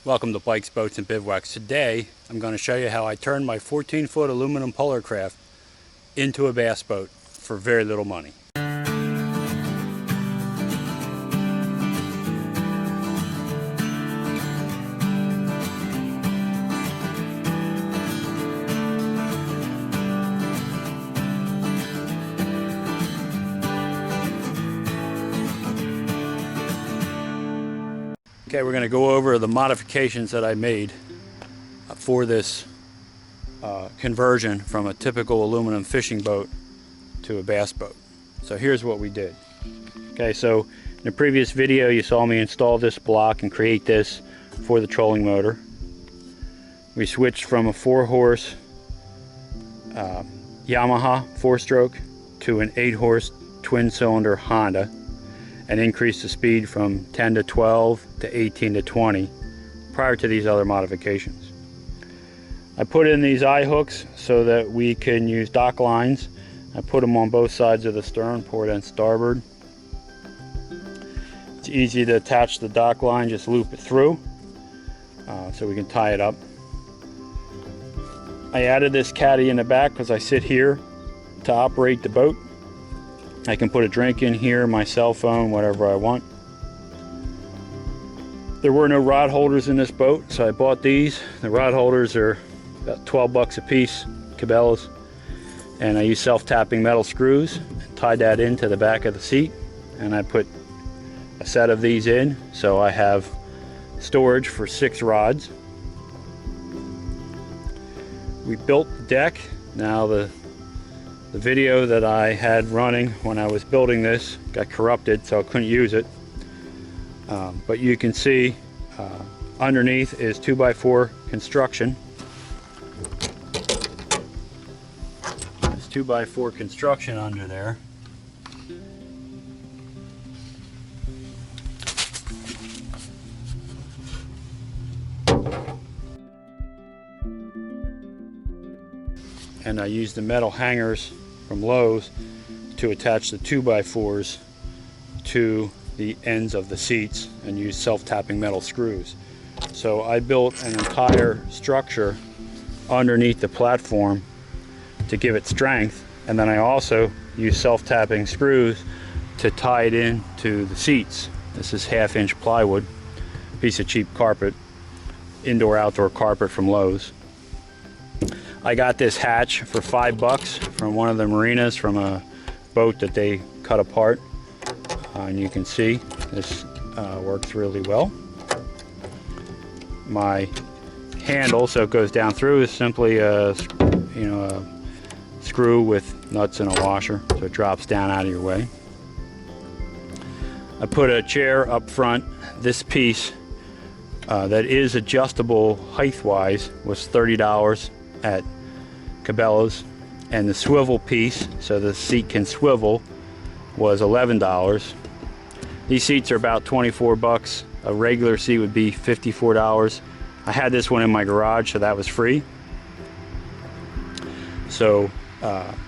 Welcome to Bikes, Boats, and Bivouacs. Today I'm going to show you how I turned my 14-foot aluminum PolarKraft into a bass boat for very little money. Okay, we're going to go over the modifications that I made for this conversion from a typical aluminum fishing boat to a bass boat. So here's what we did. Okay, so in the previous video you saw me install this block and create this for the trolling motor. We switched from a 4-horse Yamaha 4-stroke to an 8-horse twin-cylinder Honda, and increase the speed from 10 to 12 to 18 to 20 prior to these other modifications. I put in these eye hooks so that we can use dock lines. I put them on both sides of the stern, port and starboard. It's easy to attach the dock line, just loop it through so we can tie it up. I added this caddy in the back because I sit here to operate the boat. I can put a drink in here, my cell phone, whatever I want. There were no rod holders in this boat, so I bought these. The rod holders are about 12 bucks a piece, Cabela's. And I use self-tapping metal screws, tied that into the back of the seat, and I put a set of these in, so I have storage for 6 rods. We built the deck. Now the video that I had running when I was building this got corrupted, so I couldn't use it. But you can see underneath is 2x4 construction. There's 2x4 construction under there. And I used the metal hangers from Lowe's to attach the 2x4s to the ends of the seats and use self-tapping metal screws. So I built an entire structure underneath the platform to give it strength, and then I also use self-tapping screws to tie it into the seats. This is 1/2-inch plywood, piece of cheap carpet, indoor-outdoor carpet from Lowe's. I got this hatch for $5 from one of the marinas from a boat that they cut apart. And you can see this works really well. My handle, so it goes down through, is simply a screw with nuts and a washer, so it drops down out of your way. I put a chair up front. This piece that is adjustable height-wise was $30 at Cabela's, and the swivel piece, so the seat can swivel, was $11. These seats are about 24 bucks. A regular seat would be $54. I had this one in my garage, so that was free. So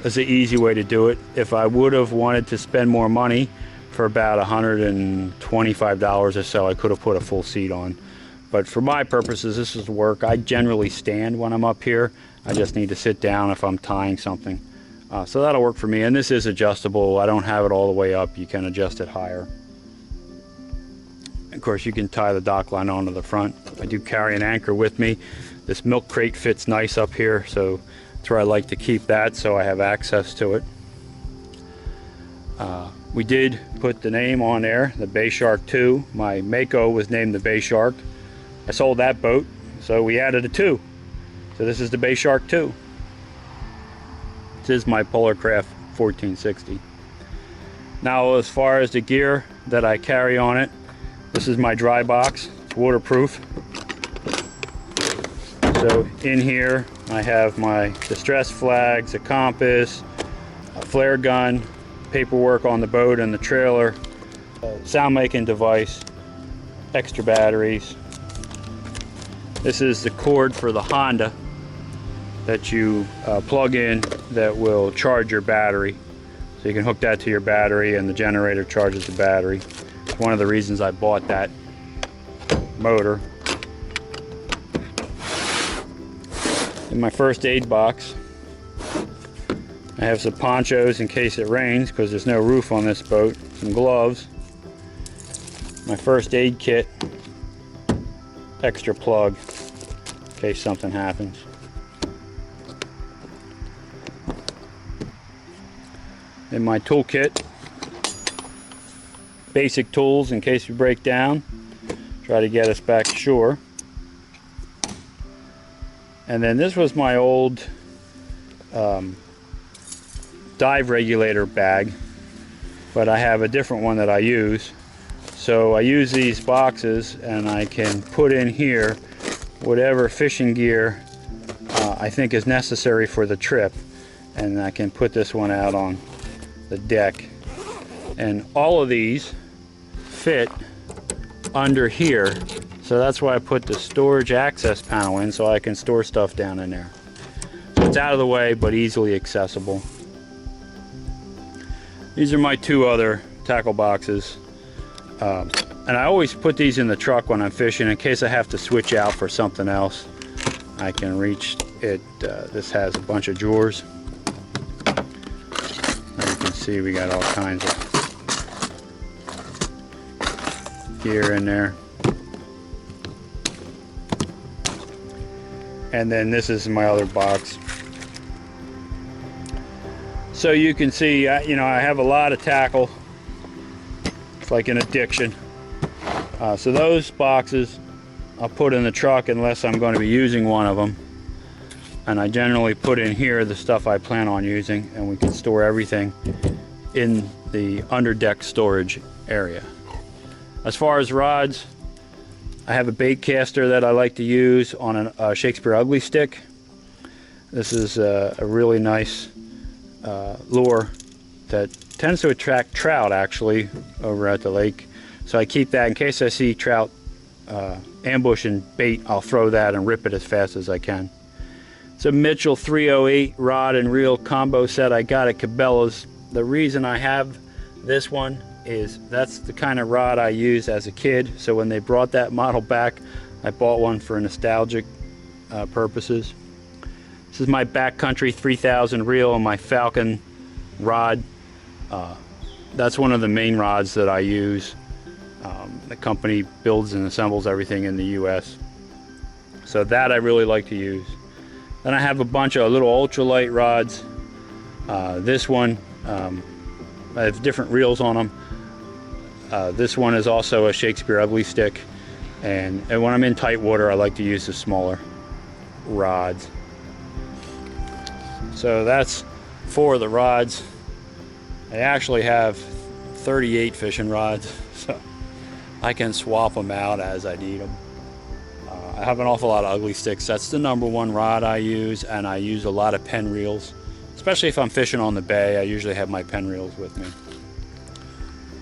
it's an easy way to do it. If I would have wanted to spend more money, for about $125 or so, I could have put a full seat on. But for my purposes, this is work. I generally stand when I'm up here. I just need to sit down if I'm tying something. So that'll work for me. And this is adjustable. I don't have it all the way up. You can adjust it higher. Of course, you can tie the dock line onto the front. I do carry an anchor with me. This milk crate fits nice up here, so that's where I like to keep that, so I have access to it. We did put the name on there, the Bay Shark 2. My Mako was named the Bay Shark. I sold that boat, so we added a 2. So this is the Bay Shark 2. This is my PolarKraft 1460. Now, as far as the gear that I carry on it, this is my dry box. It's waterproof. So in here I have my distress flags, a compass, a flare gun, paperwork on the boat and the trailer, a sound making device, extra batteries. This is the cord for the Honda that you plug in that will charge your battery. So you can hook that to your battery and the generator charges the battery. It's one of the reasons I bought that motor. In my first aid box, I have some ponchos in case it rains because there's no roof on this boat, some gloves, my first aid kit, extra plug in case something happens. In my toolkit, basic tools in case we break down, try to get us back to shore. And then this was my old dive regulator bag, but I have a different one that I use. So I use these boxes and I can put in here whatever fishing gear I think is necessary for the trip, and I can put this one out on the deck. And all of these fit under here, so that's why I put the storage access panel in, so I can store stuff down in there. So it's out of the way but easily accessible. These are my two other tackle boxes, and I always put these in the truck when I'm fishing in case I have to switch out for something else. I can reach it. This has a bunch of drawers. As you can see, we got all kinds of gear in there. And then this is my other box. So you can see, you know, I have a lot of tackle. It's like an addiction. So those boxes I'll put in the truck unless I'm going to be using one of them. And I generally put in here the stuff I plan on using, and we can store everything in the underdeck storage area. As far as rods, I have a bait caster that I like to use on a Shakespeare Ugly Stick. This is a really nice lure that tends to attract trout actually over at the lake. So I keep that in case I see trout ambushing bait. I'll throw that and rip it as fast as I can. It's a Mitchell 308 rod and reel combo set I got at Cabela's. The reason I have this one is that's the kind of rod I used as a kid, so when they brought that model back, I bought one for nostalgic purposes. This is my Backcountry 3000 reel and my Falcon rod. That's one of the main rods that I use. The company builds and assembles everything in the US, so that I really like to use. Then I have a bunch of little ultralight rods. This one, I have different reels on them. This one is also a Shakespeare Ugly Stick, and when I'm in tight water I like to use the smaller rods. So that's 4 of the rods. I actually have 38 fishing rods, so I can swap them out as I need them. I have an awful lot of Ugly Sticks. That's the #1 rod I use, and I use a lot of pen reels. Especially if I'm fishing on the bay, I usually have my pen reels with me.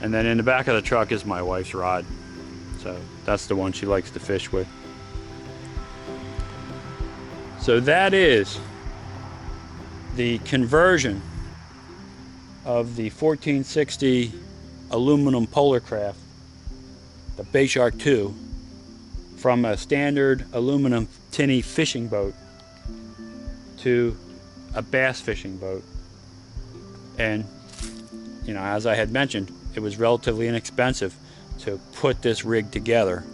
And then in the back of the truck is my wife's rod. So that's the one she likes to fish with. So that is the conversion of the 1460 aluminum PolarKraft, the Bay Shark 2, from a standard aluminum tinny fishing boat to a bass fishing boat. And you know, as I had mentioned, it was relatively inexpensive to put this rig together,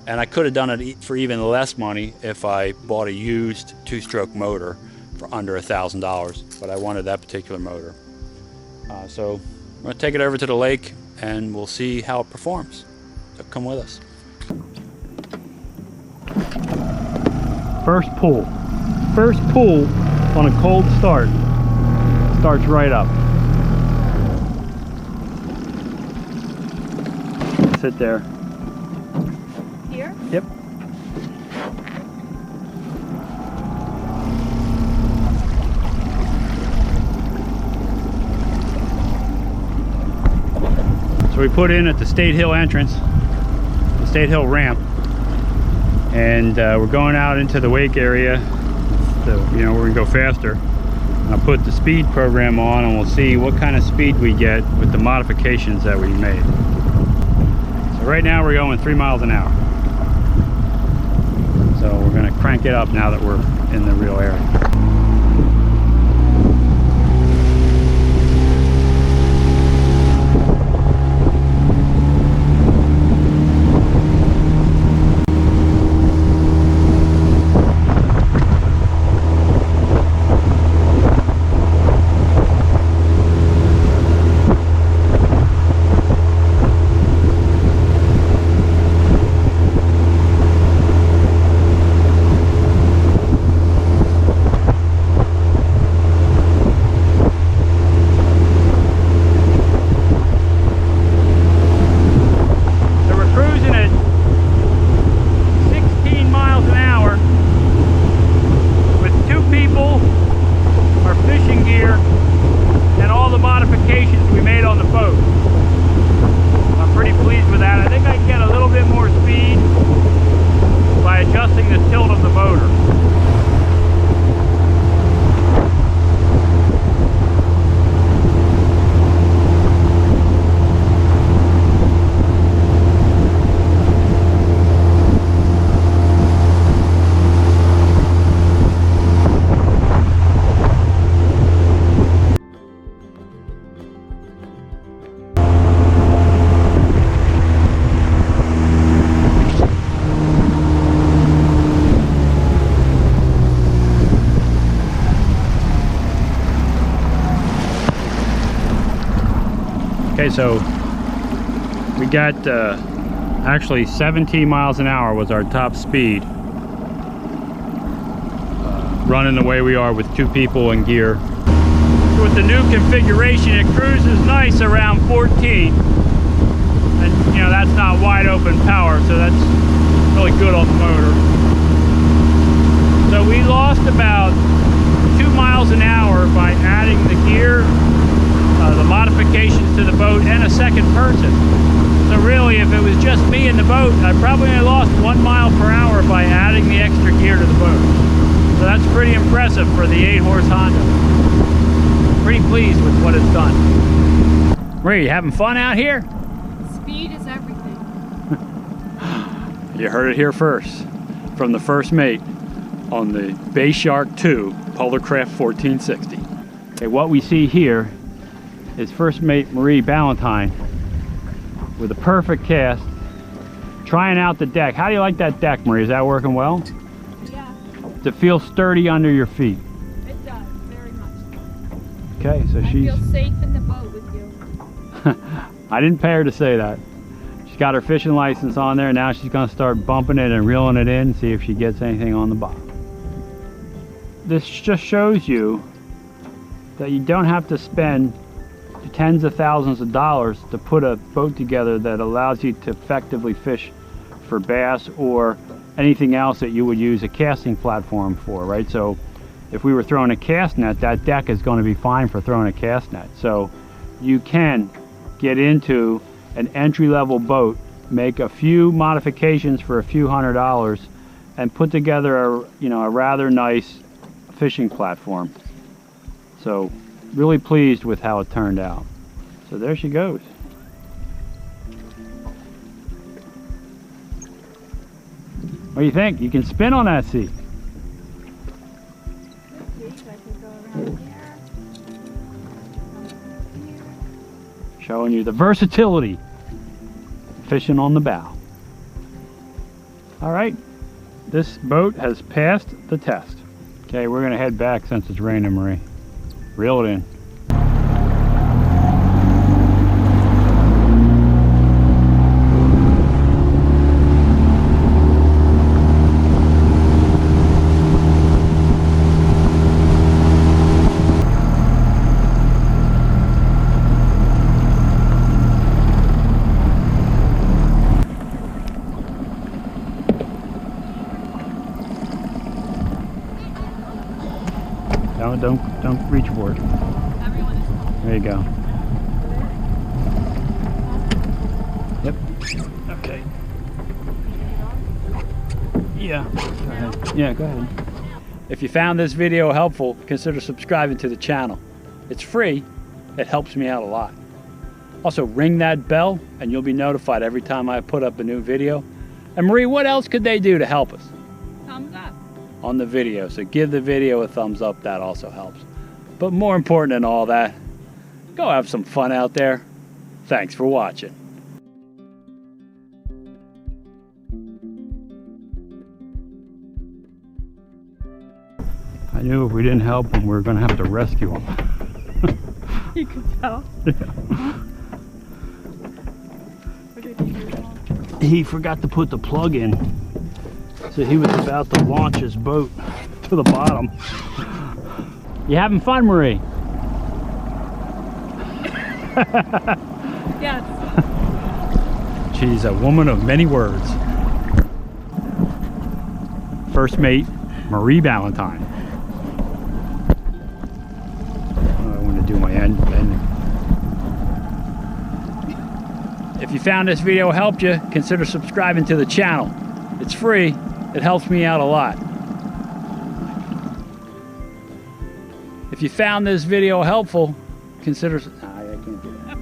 and I could have done it for even less money if I bought a used 2-stroke motor for under $1,000, but I wanted that particular motor. So I'm going to take it over to the lake and we'll see how it performs. So come with us. First pull on a cold start. Starts right up. Sit there. Here? Yep. So we put in at the State Hill entrance, the State Hill ramp, and we're going out into the wake area, you know, where we can go faster. And I'll put the speed program on and we'll see what kind of speed we get with the modifications that we made. So right now we're going 3 miles an hour. So we're going to crank crank it up now that we're in the real area. Okay, so we got actually 17 miles an hour was our top speed. Running the way we are with 2 people and gear. So with the new configuration, it cruises nice around 14. And you know, that's not wide open power, so that's really good on the motor. So we lost about 2 miles an hour by adding the gear, the modifications to the boat, and a second person. So really, if it was just me in the boat, I probably only lost 1 mile per hour by adding the extra gear to the boat. So that's pretty impressive for the 8-horse Honda. Pretty pleased with what it's done. Marie, you having fun out here? Speed is everything. You heard it here first, from the first mate on the Bay Shark 2 PolarKraft 1460. Okay, what we see here is first mate Marie Ballantyne with a perfect cast, trying out the deck. How do you like that deck, Marie? Is that working well? Yeah. Does it feel sturdy under your feet? It does, very much. Okay, so I she's... feel safe in the boat with you. I didn't pay her to say that. She's got her fishing license on there. Now she's going to start bumping it and reeling it in, see if she gets anything on the bottom. This just shows you that you don't have to spend tens of thousands of dollars to put a boat together that allows you to effectively fish for bass or anything else that you would use a casting platform for, right? So if we were throwing a cast net, that deck is going to be fine for throwing a cast net. So you can get into an entry-level boat, make a few modifications for a few $100s, and put together a rather nice fishing platform. So really pleased with how it turned out. So there she goes. What do you think? You can spin on that seat. Showing you the versatility fishing on the bow. All right, this boat has passed the test. Okay, we're gonna head back since it's raining, Marie. Reel it in. Don't reach for it. There you go. Yep. Okay. Yeah. Go ahead. Yeah, go ahead. If you found this video helpful, consider subscribing to the channel. It's free. It helps me out a lot. Also, ring that bell and you'll be notified every time I put up a new video. And Marie, what else could they do to help us? Thumbs up. on the video. So give the video a thumbs up, that also helps. But more important than all that, go have some fun out there. Thanks for watching. I knew if we didn't help him, we were going to have to rescue him. You could tell. What did he do wrong? He forgot to put the plug in. So he was about to launch his boat to the bottom. You having fun, Marie? Yes. She's a woman of many words. First mate, Marie Valentine. I want to do my end. If you found this video helped you, consider subscribing to the channel. It's free. It helps me out a lot. If you found this video helpful, consider... I can't do that.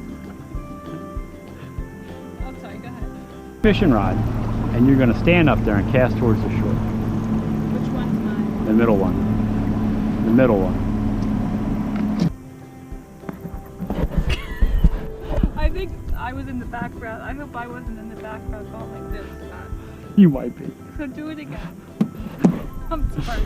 I'm sorry, go ahead. Fishing rod, and you're going to stand up there and cast towards the shore. Which one's mine? The middle one. The middle one. I think I was in the background. I hope I wasn't in the background going like this. You might be. So do it again. I'm sorry.